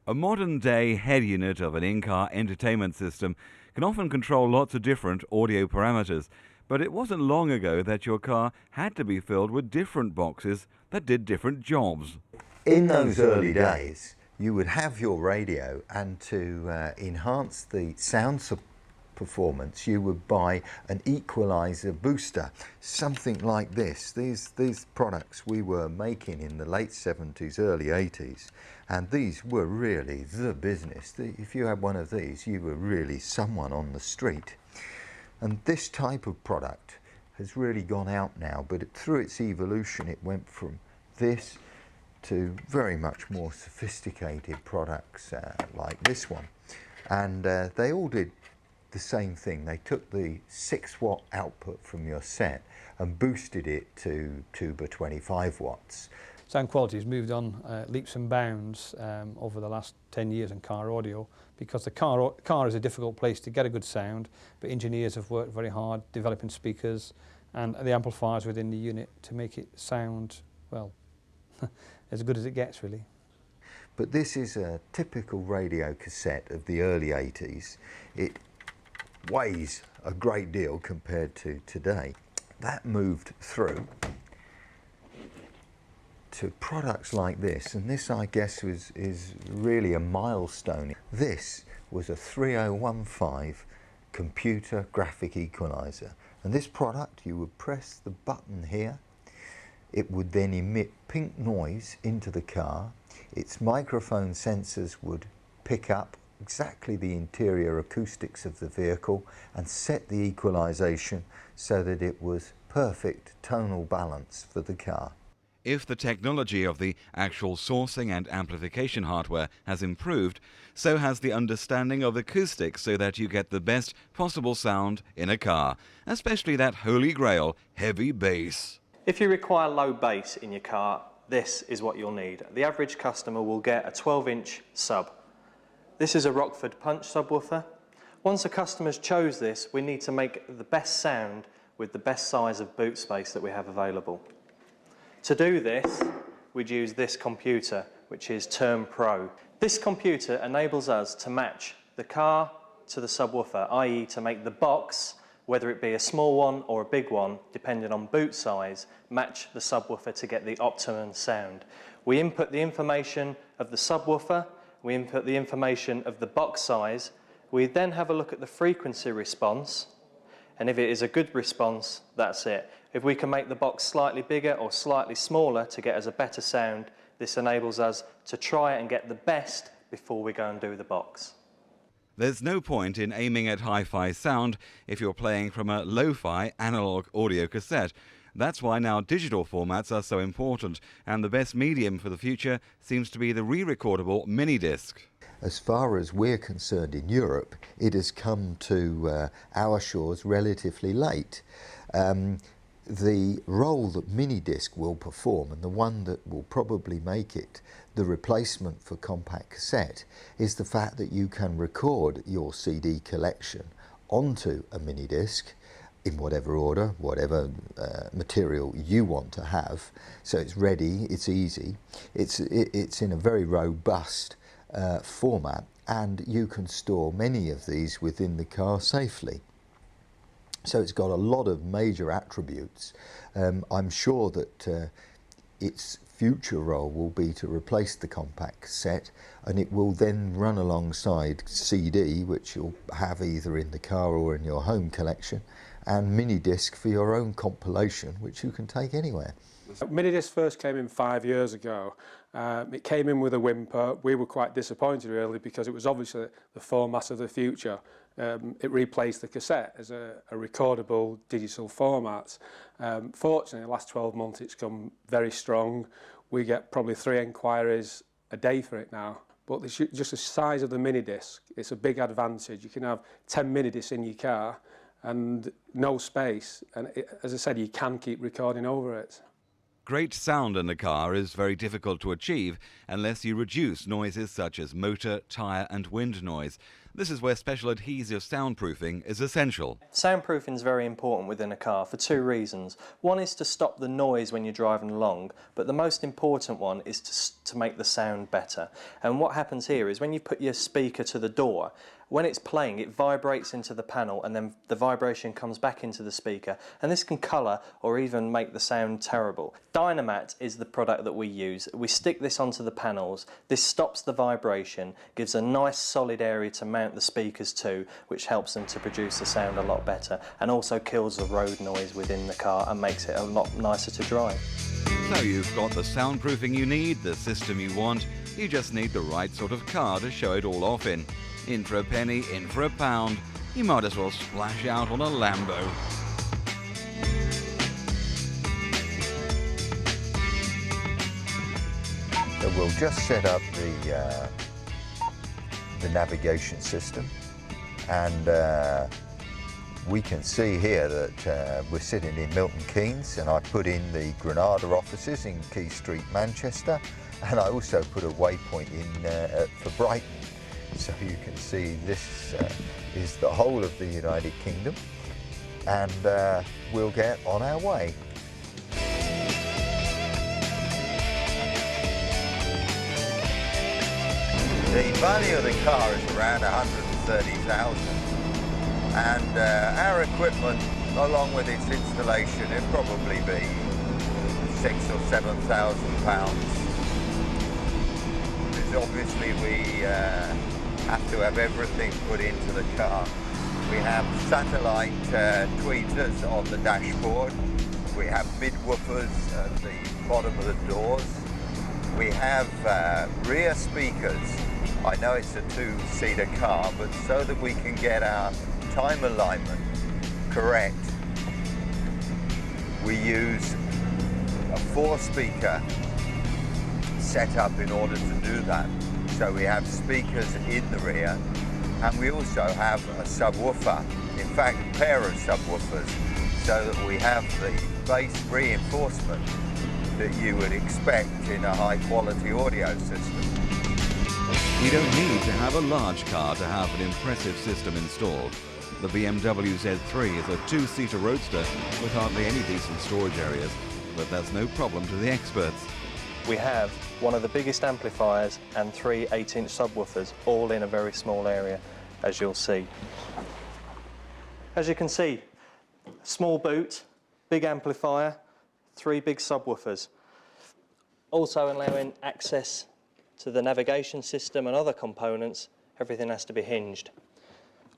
A modern-day head unit of an in-car entertainment system can often control lots of different audio parameters, but it wasn't long ago that your car had to be filled with different boxes that did different jobs. In those early days, you would have your radio, and to enhance the sound performance, you would buy an equalizer booster, something like this. These products we were making in the late 70s, early 80s, and these were really the business. If you had one of these, you were really someone on the street. And this type of product has really gone out now, but through its evolution it went from this to very much more sophisticated products like this one. And they all did the same thing. They took the 6-watt output from your set and boosted it to 25 watts. Sound quality has moved on leaps and bounds over the last 10 years in car audio, because the car is a difficult place to get a good sound, but engineers have worked very hard developing speakers and the amplifiers within the unit to make it sound, well, as good as it gets, really. But this is a typical radio cassette of the early 80s. It weighs a great deal compared to today. That moved through to products like this, and this, I guess, is really a milestone. This was a 3015 computer graphic equalizer, and this product, you would press the button here, it would then emit pink noise into the car. Its microphone sensors would pick up exactly the interior acoustics of the vehicle and set the equalization so that it was perfect tonal balance for the car. If the technology of the actual sourcing and amplification hardware has improved, so has the understanding of acoustics, so that you get the best possible sound in a car, especially that holy grail, heavy bass. If you require low bass in your car, this is what you'll need. The average customer will get a 12-inch sub. This is a Rockford Punch subwoofer. Once a customer's chose this, we need to make the best sound with the best size of boot space that we have available. To do this, we'd use this computer, which is Term Pro. This computer enables us to match the car to the subwoofer, i.e. to make the box, whether it be a small one or a big one, depending on boot size, match the subwoofer to get the optimum sound. We input the information of the subwoofer, we input the information of the box size, we then have a look at the frequency response, and if it is a good response, that's it. If we can make the box slightly bigger or slightly smaller to get us a better sound, this enables us to try and get the best before we go and do the box. There's no point in aiming at hi-fi sound if you're playing from a lo-fi analog audio cassette. That's why now digital formats are so important, and the best medium for the future seems to be the re-recordable mini-disc. As far as we're concerned in Europe, it has come to our shores relatively late. The role that mini-disc will perform, and the one that will probably make it the replacement for compact cassette, is the fact that you can record your CD collection onto a mini-disc in whatever order, whatever material you want to have. So it's ready, it's easy, it's in a very robust format, and you can store many of these within the car safely. So it's got a lot of major attributes. I'm sure that its future role will be to replace the compact cassette, and it will then run alongside CD, which you'll have either in the car or in your home collection, and mini disc for your own compilation, which you can take anywhere. Minidisc first came in 5 years ago. It came in with a whimper. We were quite disappointed really, because it was obviously the format of the future. It replaced the cassette as a recordable digital format. Fortunately, the last 12 months it's come very strong. We get probably 3 enquiries a day for it now. But just the size of the minidisc, it's a big advantage. You can have 10 minidiscs in your car and no space. And as I said, you can keep recording over it. Great sound in a car is very difficult to achieve unless you reduce noises such as motor, tyre and wind noise. This is where special adhesive soundproofing is essential. Soundproofing is very important within a car for two reasons. One is to stop the noise when you're driving along, but the most important one is to make the sound better. And what happens here is when you put your speaker to the door, when it's playing, it vibrates into the panel and then the vibration comes back into the speaker, and this can colour or even make the sound terrible. Dynamat is the product that we use. We stick this onto the panels. This stops the vibration, gives a nice solid area to mount the speakers to, which helps them to produce the sound a lot better, and also kills the road noise within the car and makes it a lot nicer to drive. So you've got the soundproofing you need, the system you want. You just need the right sort of car to show it all off in. In for a penny, in for a pound. You might as well splash out on a Lambo. So we'll just set up the navigation system, and we can see here that we're sitting in Milton Keynes, and I put in the Granada offices in Key Street, Manchester, and I also put a waypoint in for Brighton. So you can see this is the whole of the United Kingdom, and we'll get on our way. The value of the car is around 130,000, and our equipment, along with its installation, it'll probably be £6,000 or £7,000. Because obviously we have to have everything put into the car. We have satellite tweeters on the dashboard. We have mid-woofers at the bottom of the doors. We have rear speakers. I know it's a two-seater car, but so that we can get our time alignment correct, we use a 4-speaker setup in order to do that. So we have speakers in the rear, and we also have a subwoofer, in fact a pair of subwoofers, so that we have the bass reinforcement that you would expect in a high-quality audio system. You don't need to have a large car to have an impressive system installed. The BMW Z3 is a 2-seater roadster with hardly any decent storage areas, but that's no problem to the experts. We have one of the biggest amplifiers and 3 8-inch subwoofers, all in a very small area, as you'll see. As you can see, small boot, big amplifier, 3 big subwoofers. Also allowing access to the navigation system and other components. Everything has to be hinged.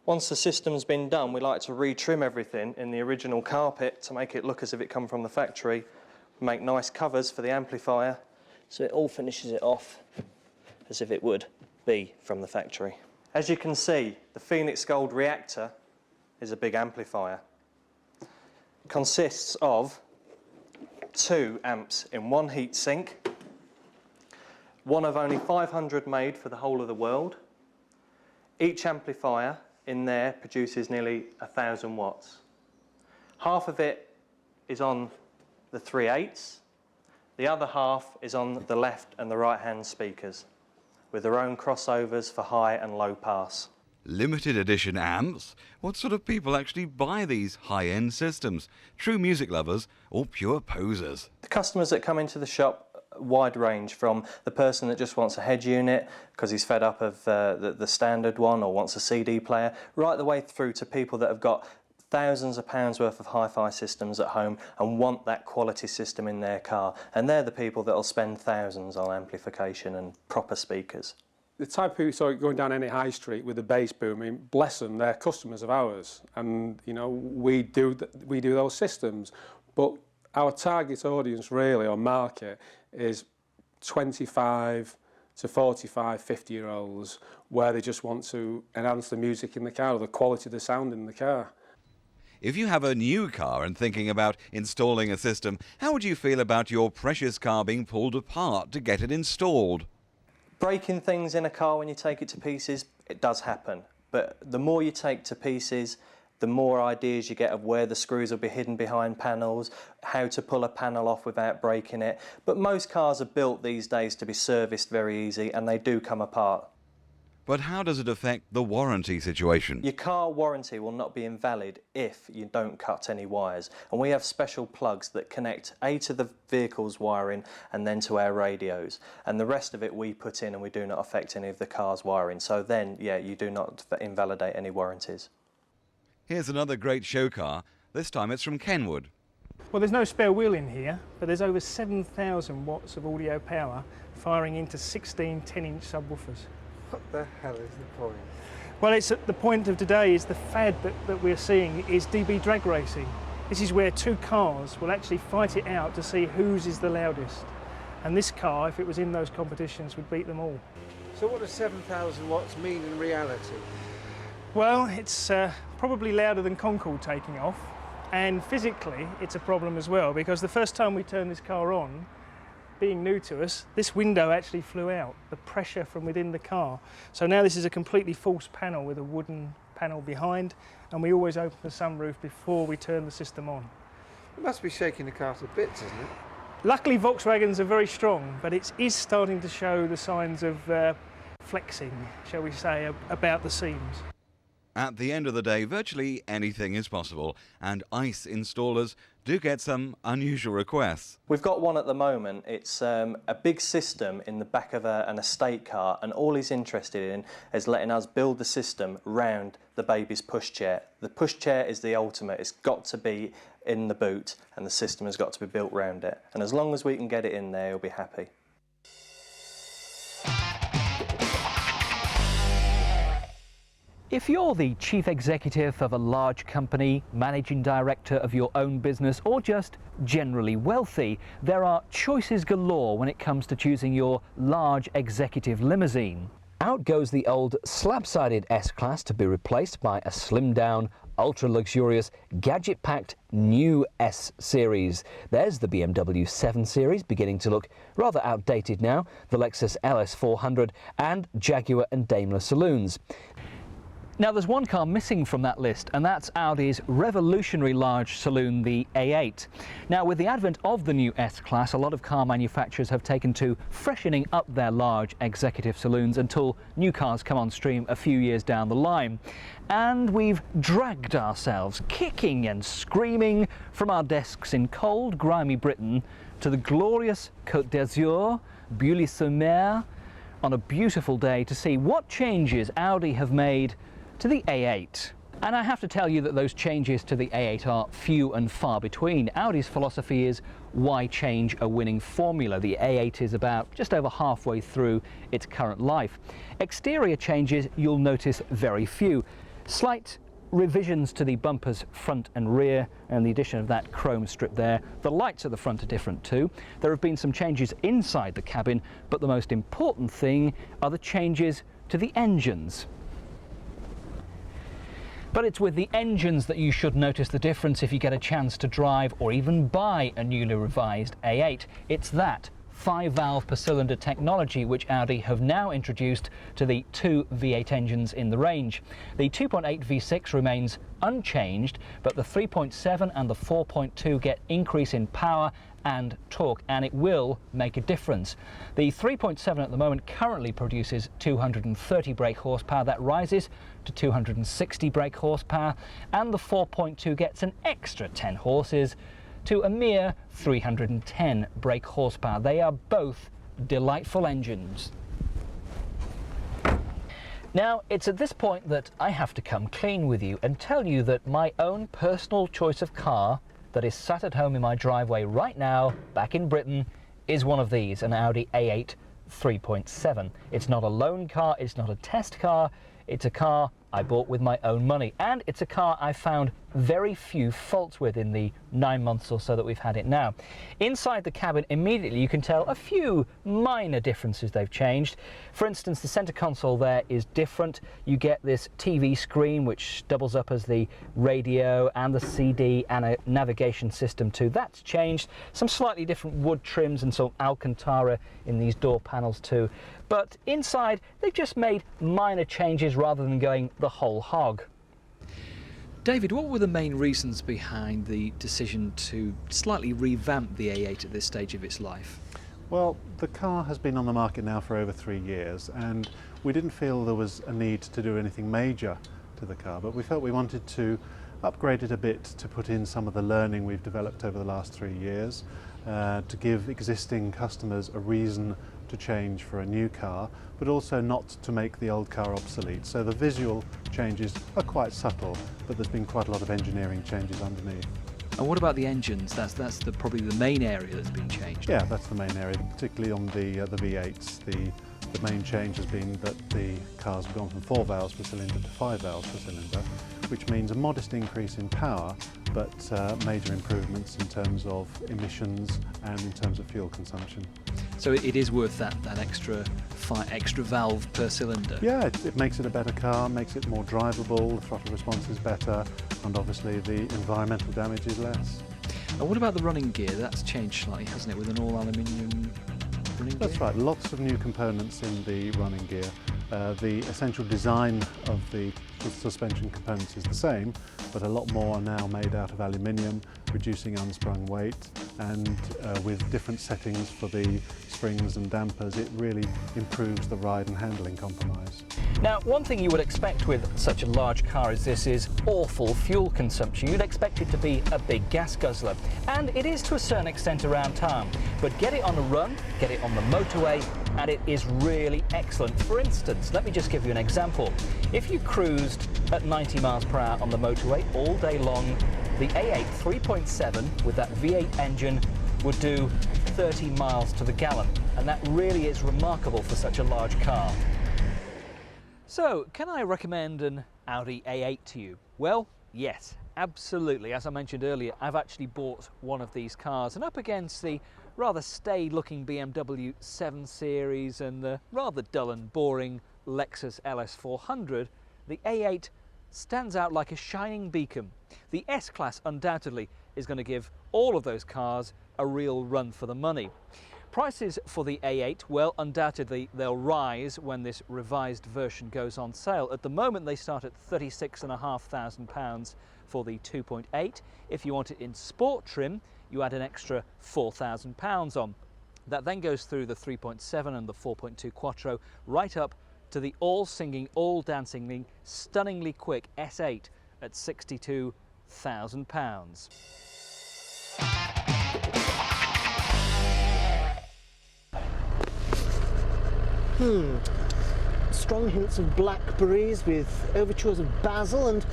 Once the system's been done, we like to retrim everything in the original carpet to make it look as if it come from the factory. Make nice covers for the amplifier, so it all finishes it off as if it would be from the factory. As you can see, the Phoenix Gold reactor is a big amplifier. It consists of 2 amps in one heat sink, one of only 500 made for the whole of the world. Each amplifier in there produces nearly 1,000 watts. Half of it is on the 3/8. The other half is on the left and the right hand speakers, with their own crossovers for high and low pass. Limited edition amps? What sort of people actually buy these high-end systems? True music lovers or pure posers? The customers that come into the shop, wide range, from the person that just wants a head unit because he's fed up of the standard one or wants a CD player, right the way through to people that have got thousands of pounds worth of hi-fi systems at home and want that quality system in their car, and they're the people that will spend thousands on amplification and proper speakers. The type of people saw going down any high street with a bass boom, I mean, bless them, they're customers of ours, and you know we do those systems, but our target audience really, or market, is 25 to 45, 50-year-olds, where they just want to enhance the music in the car or the quality of the sound in the car. If you have a new car and thinking about installing a system, how would you feel about your precious car being pulled apart to get it installed? Breaking things in a car when you take it to pieces, it does happen. But the more you take to pieces, the more ideas you get of where the screws will be hidden behind panels, how to pull a panel off without breaking it. But most cars are built these days to be serviced very easy, and they do come apart. But how does it affect the warranty situation? Your car warranty will not be invalid if you don't cut any wires. And we have special plugs that connect to the vehicle's wiring and then to our radios. And the rest of it we put in, and we do not affect any of the car's wiring. So then, yeah, you do not invalidate any warranties. Here's another great show car. This time it's from Kenwood. Well, there's no spare wheel in here, but there's over 7,000 watts of audio power firing into 16 10-inch subwoofers. What the hell is the point? Well, it's at the point of today is the fad that we're seeing is DB drag racing. This is where two cars will actually fight it out to see whose is the loudest. And this car, if it was in those competitions, would beat them all. So what does 7,000 watts mean in reality? Well, it's probably louder than Concorde taking off. And physically, it's a problem as well, because the first time we turned this car on, being new to us, this window actually flew out, the pressure from within the car. So now this is a completely false panel with a wooden panel behind, and we always open the sunroof before we turn the system on. It must be shaking the car to bits, isn't it? Luckily, Volkswagens are very strong, but it is starting to show the signs of flexing, shall we say, about the seams. At the end of the day, virtually anything is possible, and ICE installers do get some unusual requests. We've got one at the moment. It's a big system in the back of an estate car, and all he's interested in is letting us build the system round the baby's pushchair. The pushchair is the ultimate. It's got to be in the boot, and the system has got to be built round it. And as long as we can get it in there, he'll be happy. If you're the chief executive of a large company, managing director of your own business, or just generally wealthy, there are choices galore when it comes to choosing your large executive limousine. Out goes the old slab-sided S-Class to be replaced by a slimmed-down, ultra-luxurious, gadget-packed new S-Series. There's the BMW 7 Series, beginning to look rather outdated now, the Lexus LS400 and Jaguar and Daimler saloons. Now there's one car missing from that list, and that's Audi's revolutionary large saloon, the A8. Now with the advent of the new S-Class, a lot of car manufacturers have taken to freshening up their large executive saloons until new cars come on stream a few years down the line. And we've dragged ourselves, kicking and screaming, from our desks in cold, grimy Britain to the glorious Côte d'Azur, Bully-sur-Mer, on a beautiful day to see what changes Audi have made to the A8. And I have to tell you that those changes to the A8 are few and far between. Audi's philosophy is, why change a winning formula? The A8 is about just over halfway through its current life. Exterior changes, you'll notice very few. Slight revisions to the bumpers front and rear, and the addition of that chrome strip there. The lights at the front are different too. There have been some changes inside the cabin, but the most important thing are the changes to the engines. But it's with the engines that you should notice the difference if you get a chance to drive or even buy a newly revised A8. It's that 5-valve per cylinder technology which Audi have now introduced to the two V8 engines in the range. The 2.8 V6 remains unchanged, but the 3.7 and the 4.2 get increase in power and torque, and it will make a difference. The 3.7 at the moment currently produces 230 brake horsepower. That rises to 260 brake horsepower, and the 4.2 gets an extra 10 horses to a mere 310 brake horsepower. They are both delightful engines. Now, it's at this point that I have to come clean with you and tell you that my own personal choice of car that is sat at home in my driveway right now, back in Britain, is one of these, an Audi A8 3.7. It's not a loan car, it's not a test car, it's a car I bought with my own money, and it's a car I found very few faults with in the 9 months or so that we've had it now. Inside the cabin, immediately you can tell a few minor differences they've changed. For instance, the center console there is different. You get this TV screen which doubles up as the radio and the CD and a navigation system too. That's changed. Some slightly different wood trims and some Alcantara in these door panels too. But inside, they've just made minor changes rather than going the whole hog. David, what were the main reasons behind the decision to slightly revamp the A8 at this stage of its life? Well, the car has been on the market now for over 3 years, and we didn't feel there was a need to do anything major to the car, but we felt we wanted to upgrade it a bit to put in some of the learning we've developed over the last 3 years, to give existing customers a reason to change for a new car, but also not to make the old car obsolete. So the visual changes are quite subtle, but there's been quite a lot of engineering changes underneath. And what about the engines? That's probably the main area that's been changed. Yeah, that's the main area, particularly on the V8s. The main change has been that the cars have gone from 4 valves per cylinder to 5 valves per cylinder, which means a modest increase in power, but major improvements in terms of emissions and in terms of fuel consumption. So it is worth that extra valve per cylinder? Yeah, it makes it a better car, makes it more drivable, the throttle response is better, and obviously the environmental damage is less. And what about the running gear? That's changed slightly, hasn't it, with an all-aluminium running gear? That's right, lots of new components in the running gear. The essential design of the suspension components is the same, but a lot more are now made out of aluminium, reducing unsprung weight, and with different settings for the springs and dampers, it really improves the ride and handling compromise. Now, one thing you would expect with such a large car as this is awful fuel consumption. You'd expect it to be a big gas guzzler, and it is to a certain extent around town. But get it on a run, get it on the motorway, and it is really excellent. For instance, let me just give you an example. If you cruised at 90 miles per hour on the motorway all day long, the A8 3.7 with that V8 engine would do 30 miles to the gallon, and that really is remarkable for such a large car. So, can I recommend an Audi A8 to you? Well, yes, absolutely. As I mentioned earlier, I've actually bought one of these cars, and up against the rather staid-looking BMW 7 Series and the rather dull and boring Lexus LS400, the A8 stands out like a shining beacon. The S-Class undoubtedly is going to give all of those cars a real run for the money. Prices for the A8, well, undoubtedly they'll rise when this revised version goes on sale. At the moment they start at £36,500 for the 2.8. If you want it in sport trim, you add an extra £4,000 on. That then goes through the 3.7 and the 4.2 Quattro right up to the all-singing, all-dancing, stunningly quick S8 at £62,000. Strong hints of blackberries with overtures of basil, and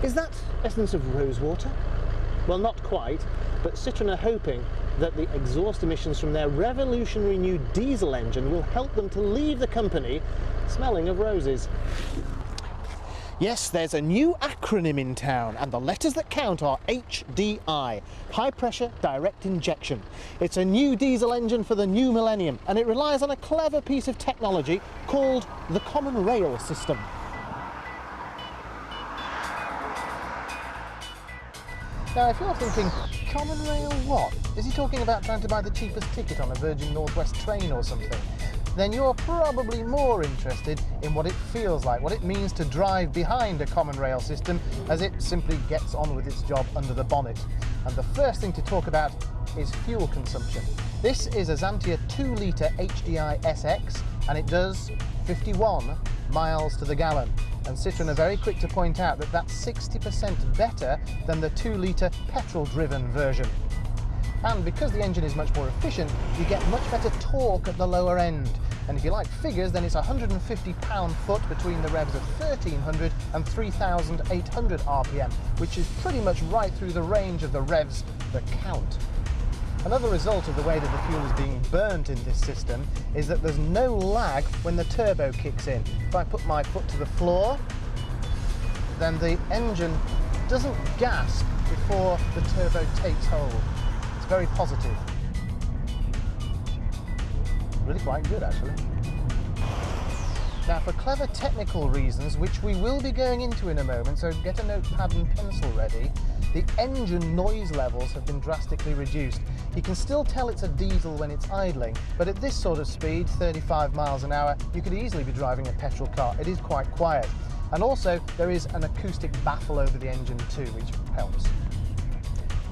is that essence of rosewater? Well, not quite, but Citroen are hoping that the exhaust emissions from their revolutionary new diesel engine will help them to leave the company smelling of roses. Yes, there's a new acronym in town, and the letters that count are HDI, High Pressure Direct Injection. It's a new diesel engine for the new millennium, and it relies on a clever piece of technology called the Common Rail System. Now, if you're thinking, Common Rail what? Is he talking about trying to buy the cheapest ticket on a Virgin Northwest train or something? Then you're probably more interested in what it feels like, what it means to drive behind a common rail system as it simply gets on with its job under the bonnet. And the first thing to talk about is fuel consumption. This is a Xantia 2-litre HDI SX, and it does 51 miles to the gallon. And Citroen are very quick to point out that that's 60% better than the 2-litre petrol-driven version. And because the engine is much more efficient, you get much better torque at the lower end. And if you like figures, then it's 150 pound-foot between the revs of 1300 and 3800 RPM, which is pretty much right through the range of the revs that count. Another result of the way that the fuel is being burnt in this system is that there's no lag when the turbo kicks in. If I put my foot to the floor, then the engine doesn't gasp before the turbo takes hold. It's very positive. Really quite good, actually. Now, for clever technical reasons, which we will be going into in a moment, so get a notepad and pencil ready, the engine noise levels have been drastically reduced. You can still tell it's a diesel when it's idling, but at this sort of speed, 35 miles an hour, you could easily be driving a petrol car. It is quite quiet. And also, there is an acoustic baffle over the engine too, which helps.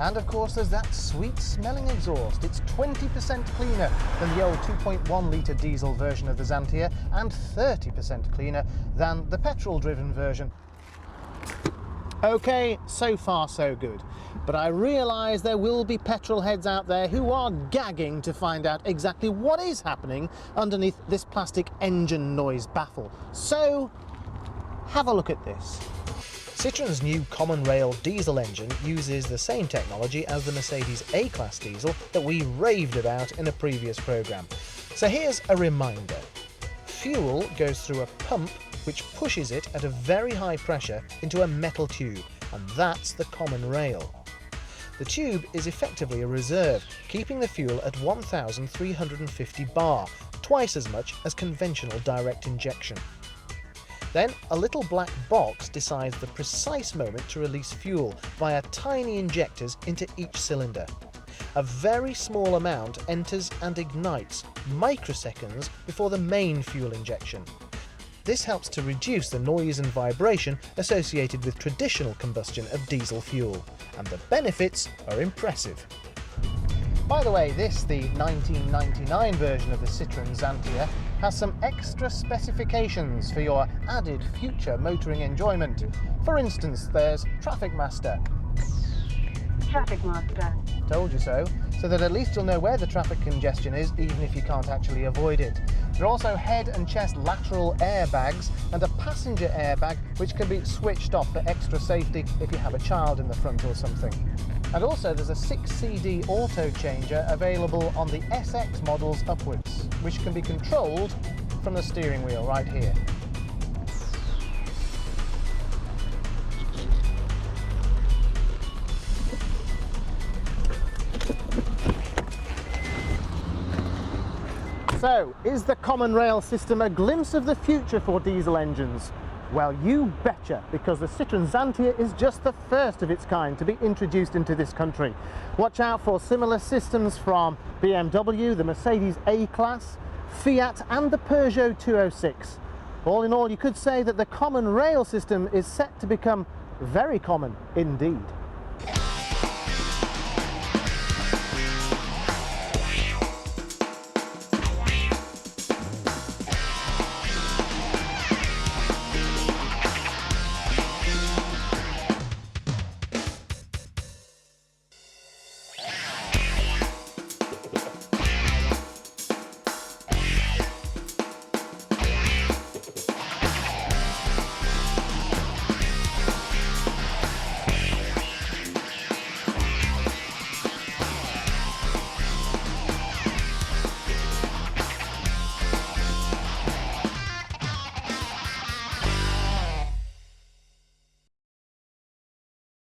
And of course there's that sweet smelling exhaust. It's 20% cleaner than the old 2.1 litre diesel version of the Xantia and 30% cleaner than the petrol driven version. Okay, so far so good, but I realise there will be petrol heads out there who are gagging to find out exactly what is happening underneath this plastic engine noise baffle. So have a look at this. Citroen's new common rail diesel engine uses the same technology as the Mercedes A-Class diesel that we raved about in a previous programme. So here's a reminder. Fuel goes through a pump which pushes it at a very high pressure into a metal tube, and that's the common rail. The tube is effectively a reserve, keeping the fuel at 1,350 bar, twice as much as conventional direct injection. Then a little black box decides the precise moment to release fuel via tiny injectors into each cylinder. A very small amount enters and ignites microseconds before the main fuel injection. This helps to reduce the noise and vibration associated with traditional combustion of diesel fuel, and the benefits are impressive. By the way, the 1999 version of the Citroen Xantia has some extra specifications for your added future motoring enjoyment. For instance, there's Traffic Master. Traffic Master. Told you so that at least you'll know where the traffic congestion is, even if you can't actually avoid it. There are also head and chest lateral airbags and a passenger airbag which can be switched off for extra safety if you have a child in the front or something. And also there's a 6CD auto changer available on the SX models upwards, which can be controlled from the steering wheel right here. So, is the common rail system a glimpse of the future for diesel engines? Well, you betcha, because the Citroen Xantia is just the first of its kind to be introduced into this country. Watch out for similar systems from BMW, the Mercedes A-Class, Fiat and the Peugeot 206. All in all, you could say that the common rail system is set to become very common indeed.